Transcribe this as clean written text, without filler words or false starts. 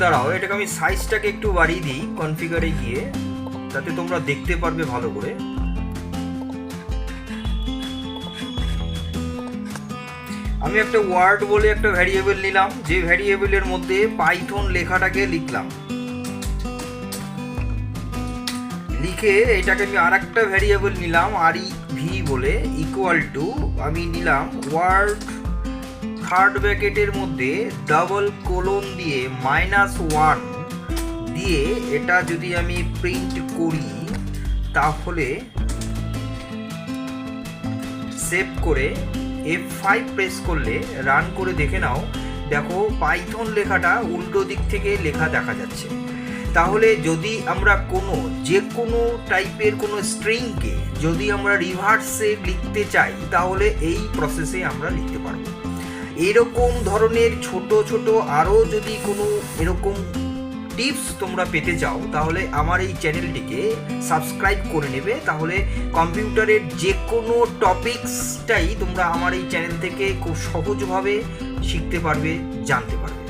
দাঁড়াও, এটাকে আমি সাইজটাকে একটু বাড়িয়ে দিই কনফিগারে গিয়ে, তাতে তোমরা দেখতে পারবে ভালো করে। আমি একটা ওয়ার্ড বলে একটা ভ্যারিয়েবল নিলাম, যে ভ্যারিয়েবলের মধ্যে পাইথন লেখাটাকে লিখলাম, লিখে এটাকে আমি আর একটা ভ্যারিয়েবল নিলাম REV বলে, ইকুয়াল টু আমি নিলাম ওয়ার্ড থার্ড ব্র্যাকেটের মধ্যে ডাবল কোলন দিয়ে -1 দিয়ে, এটা যদি আমি প্রিন্ট করি তাহলে সেভ করে F5 প্রেস করলে রান করে দেখে নাও, দেখো পাইথন লেখাটা উল্টো দিক থেকে লেখা দেখা যাচ্ছে। তাহলে যদি আমরা যে কোনো টাইপের কোনো স্ট্রিংকে যদি আমরা রিভার্সে লিখতে চাই, তাহলে এই প্রসেসে আমরা লিখতে পারবো। এরকম ধরনের ছোট ছোট আরও যদি কোনো এরকম টিপস তোমরা পেতে চাও, তাহলে আমার এই চ্যানেলটিকে সাবস্ক্রাইব করে নেবে, তাহলে কম্পিউটারের যে কোনো টপিকসটাই তোমরা আমার এই চ্যানেল থেকে খুব সহজভাবে শিখতে পারবে, জানতে পারবে।